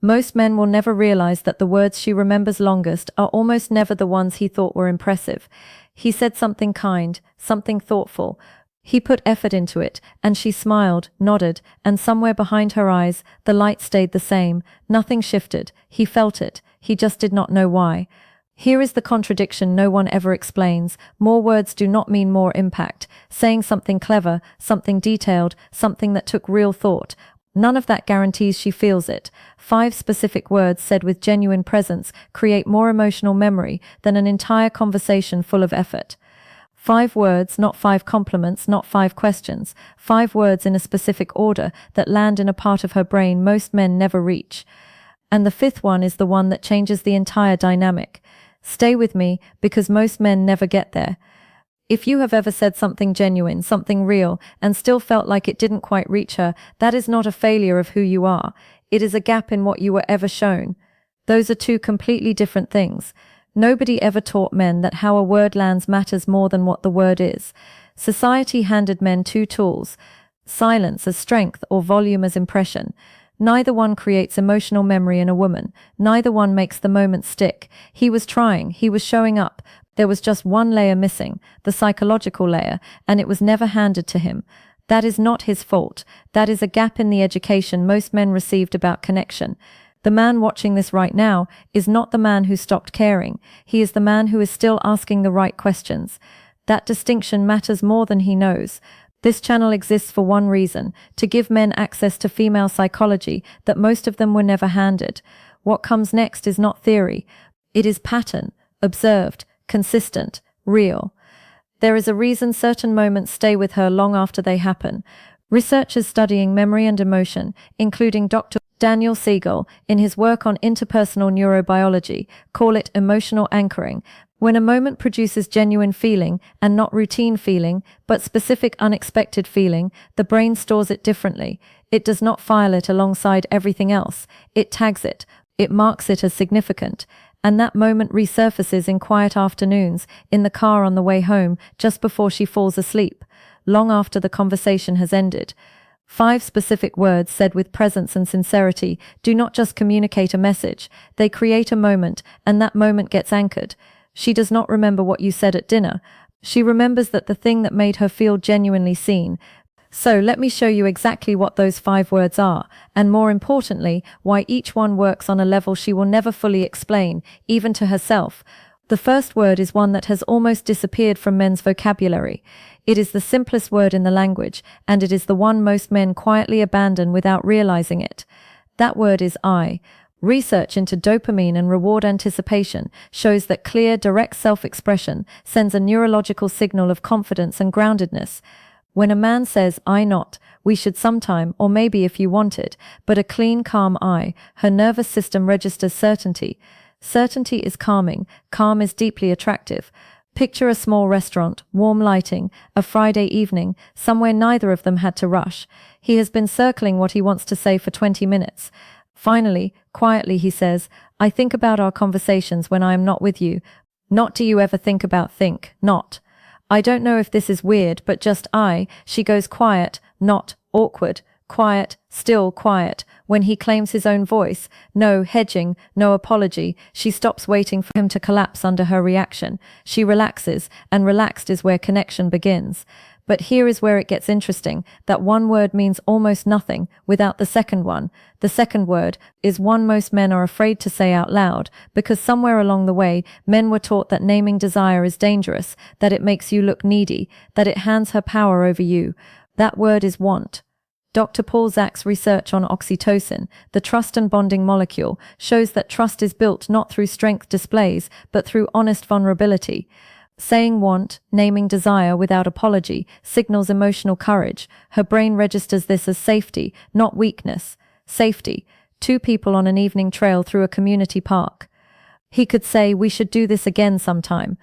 Most men will never realize that the words she remembers longest are almost never the ones he thought were impressive. He said something kind, something thoughtful. He put effort into it, and she smiled, nodded, and somewhere behind her eyes, the light stayed the same. Nothing shifted. He felt it. He just did not know why. Here is the contradiction no one ever explains. More words do not mean more impact. Saying something clever, something detailed, something that took real thought, none of that guarantees she feels it. 5 specific words said with genuine presence create more emotional memory than an entire conversation full of effort. 5 words, not 5 compliments, not 5 questions. 5 words in a specific order that land in a part of her brain most men never reach. And the 5th one is the one that changes the entire dynamic. Stay with me, because most men never get there. If you have ever said something genuine, something real, and still felt like it didn't quite reach her, that is not a failure of who you are. It is a gap in what you were ever shown. Those are 2 completely different things. Nobody ever taught men that how a word lands matters more than what the word is. Society handed men 2 tools: silence as strength or volume as impression. Neither one creates emotional memory in a woman. Neither one makes the moment stick. He was trying, he was showing up. There was just one layer missing, the psychological layer, and it was never handed to him. That is not his fault. That is a gap in the education most men received about connection. The man watching this right now is not the man who stopped caring. He is the man who is still asking the right questions. That distinction matters more than he knows. This channel exists for one reason: to give men access to female psychology that most of them were never handed. What comes next is not theory. It is pattern, observed, consistent, real. There is a reason certain moments stay with her long after they happen. Researchers studying memory and emotion, including Dr. Daniel Siegel, in his work on interpersonal neurobiology, call it emotional anchoring. When a moment produces genuine feeling, and not routine feeling, but specific unexpected feeling, the brain stores it differently. It does not file it alongside everything else. It tags it. It marks it as significant. And that moment resurfaces in quiet afternoons, in the car on the way home, just before she falls asleep, long after the conversation has ended. 5 specific words said with presence and sincerity do not just communicate a message, they create a moment, and that moment gets anchored. She does not remember what you said at dinner. She remembers that the thing that made her feel genuinely seen. So let me show you exactly what those 5 words are, and more importantly, why each one works on a level she will never fully explain, even to herself. The first word is one that has almost disappeared from men's vocabulary. It is the simplest word in the language, and it is the one most men quietly abandon without realizing it. That word is I. Research into dopamine and reward anticipation shows that clear, direct self-expression sends a neurological signal of confidence and groundedness. When a man says, "I not," we should sometime, or maybe if you want it, but a clean, calm I, her nervous system registers certainty. Certainty is calming. Calm is deeply attractive. Picture a small restaurant, warm lighting, a Friday evening, somewhere neither of them had to rush. He has been circling what he wants to say for 20 minutes. Finally, quietly he says, "I think about our conversations when I am not with you." Not do you ever think about think, not. I don't know if this is weird, but just she goes quiet, not awkward, quiet, still quiet. When he claims his own voice, no hedging, no apology, she stops waiting for him to collapse under her reaction. She relaxes, and relaxed is where connection begins. But here is where it gets interesting. That one word means almost nothing without the second one. The second word is one most men are afraid to say out loud, because somewhere along the way, men were taught that naming desire is dangerous, that it makes you look needy, that it hands her power over you. That word is want. Dr. Paul Zach's research on oxytocin, the trust and bonding molecule, shows that trust is built not through strength displays, but through honest vulnerability. Saying want, naming desire without apology, signals emotional courage. Her brain registers this as safety, not weakness. Safety. 2 people on an evening trail through a community park. He could say, "We should do this again sometime."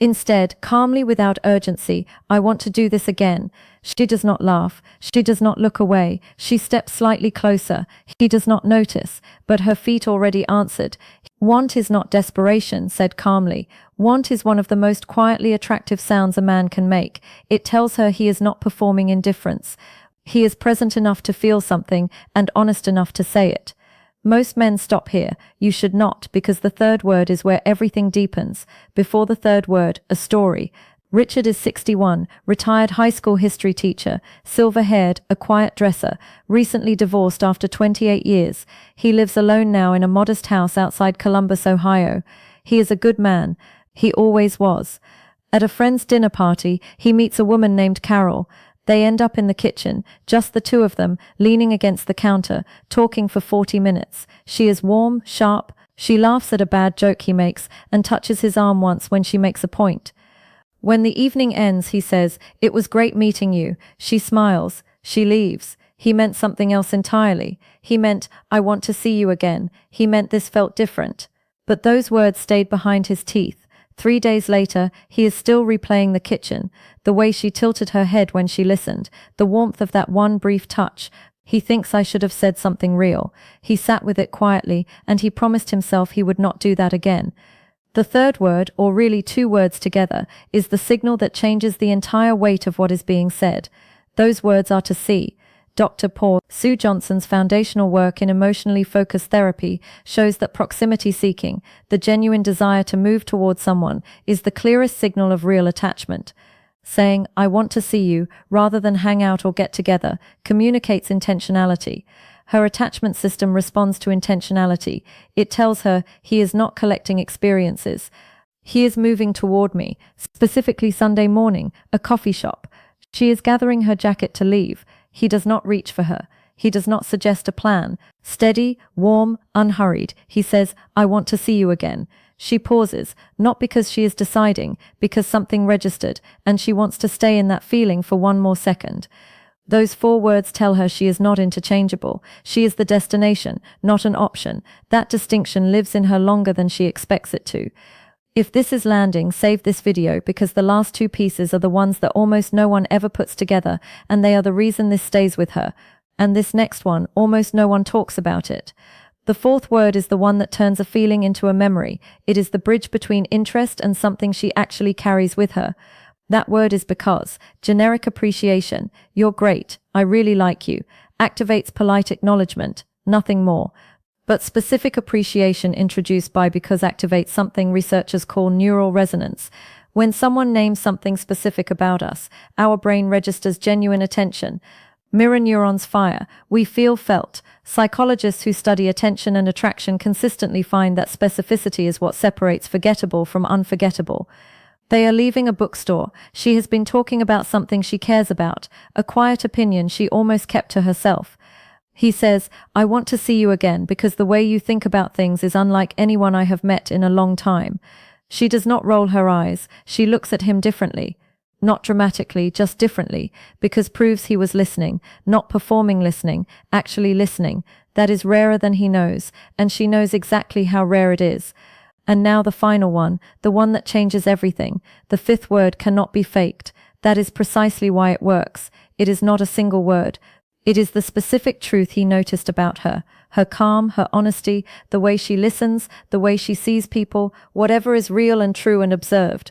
Instead, calmly without urgency, "I want to do this again." She does not laugh. She does not look away. She steps slightly closer. He does not notice, but her feet already answered. Want is not desperation, said calmly. Want is one of the most quietly attractive sounds a man can make. It tells her he is not performing indifference. He is present enough to feel something and honest enough to say it. Most men stop here. You should not, because the third word is where everything deepens. Before the third word, a story. Richard is 61, retired high school history teacher, silver-haired, a quiet dresser, recently divorced after 28 years. He lives alone now in a modest house outside Columbus, Ohio. He is a good man. He always was. At a friend's dinner party, he meets a woman named Carol. They end up in the kitchen, just the two of them, leaning against the counter, talking for 40 minutes. She is warm, sharp. She laughs at a bad joke he makes and touches his arm once when she makes a point. When the evening ends, he says, "It was great meeting you." She smiles. She leaves. He meant something else entirely. He meant, "I want to see you again." He meant this felt different. But those words stayed behind his teeth. 3 days later, he is still replaying the kitchen, the way she tilted her head when she listened, the warmth of that one brief touch. He thinks I should have said something real. He sat with it quietly, and he promised himself he would not do that again. The third word, or really two words together, is the signal that changes the entire weight of what is being said. Those words are to see. Dr. Paul Sue Johnson's foundational work in emotionally focused therapy shows that proximity seeking, the genuine desire to move toward someone, is the clearest signal of real attachment. Saying, "I want to see you," rather than hang out or get together, communicates intentionality. Her attachment system responds to intentionality. It tells her, he is not collecting experiences. He is moving toward me, specifically Sunday morning, a coffee shop. She is gathering her jacket to leave. He does not reach for her. He does not suggest a plan. Steady, warm, unhurried. He says, "I want to see you again." She pauses, not because she is deciding, because something registered, and she wants to stay in that feeling for one more second. Those 4 words tell her she is not interchangeable. She is the destination, not an option. That distinction lives in her longer than she expects it to. If this is landing, save this video, because the last 2 pieces are the ones that almost no one ever puts together, and they are the reason this stays with her. And this next one, almost no one talks about it. The 4th word is the one that turns a feeling into a memory. It is the bridge between interest and something she actually carries with her. That word is because. Generic appreciation. "You're great. I really like you." Activates polite acknowledgement. Nothing more. But specific appreciation introduced by because activates something researchers call neural resonance. When someone names something specific about us, our brain registers genuine attention. Mirror neurons fire. We feel felt. Psychologists who study attention and attraction consistently find that specificity is what separates forgettable from unforgettable. They are leaving a bookstore. She has been talking about something she cares about, a quiet opinion she almost kept to herself. He says, "I want to see you again because the way you think about things is unlike anyone I have met in a long time." She does not roll her eyes. She looks at him differently. Not dramatically, just differently, because proves he was listening, not performing listening, actually listening. That is rarer than he knows, and she knows exactly how rare it is. And now the final one, the one that changes everything. The 5th word cannot be faked. That is precisely why it works. It is not a single word. It is the specific truth he noticed about her. Her calm, her honesty, the way she listens, the way she sees people, whatever is real and true and observed.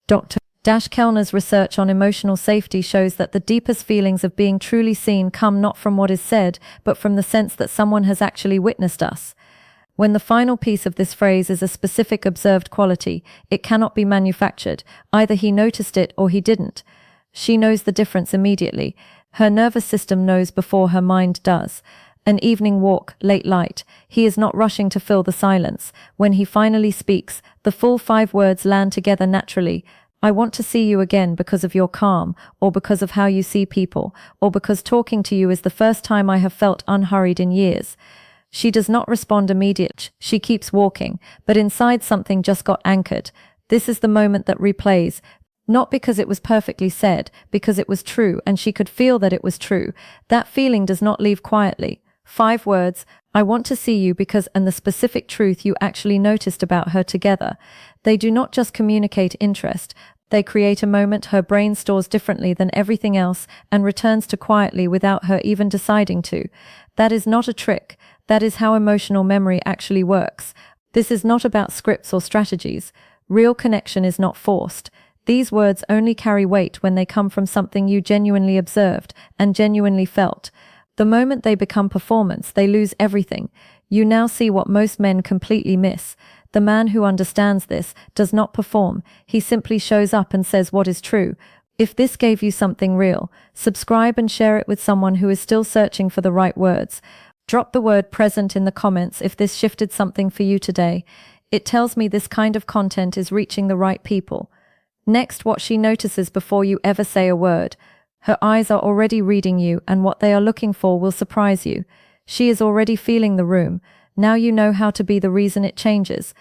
Dr. Kellner's research on emotional safety shows that the deepest feelings of being truly seen come not from what is said, but from the sense that someone has actually witnessed us. When the final piece of this phrase is a specific observed quality, it cannot be manufactured. Either he noticed it or he didn't. She knows the difference immediately. Her nervous system knows before her mind does. An evening walk, late light. He is not rushing to fill the silence. When he finally speaks, the full 5 words land together naturally. "I want to see you again because of your calm, or because of how you see people, or because talking to you is the first time I have felt unhurried in years." She does not respond immediately. She keeps walking, but inside something just got anchored. This is the moment that replays, not because it was perfectly said, because it was true, and she could feel that it was true. That feeling does not leave quietly. 5 words, "I want to see you because," and the specific truth you actually noticed about her together. They do not just communicate interest. They create a moment her brain stores differently than everything else and returns to quietly without her even deciding to. That is not a trick. That is how emotional memory actually works. This is not about scripts or strategies. Real connection is not forced. These words only carry weight when they come from something you genuinely observed and genuinely felt. The moment they become performance, they lose everything. You now see what most men completely miss. The man who understands this does not perform, he simply shows up and says what is true. If this gave you something real, subscribe and share it with someone who is still searching for the right words. Drop the word present in the comments if this shifted something for you today. It tells me this kind of content is reaching the right people. Next, what she notices before you ever say a word. Her eyes are already reading you, and what they are looking for will surprise you. She is already feeling the room. Now you know how to be the reason it changes.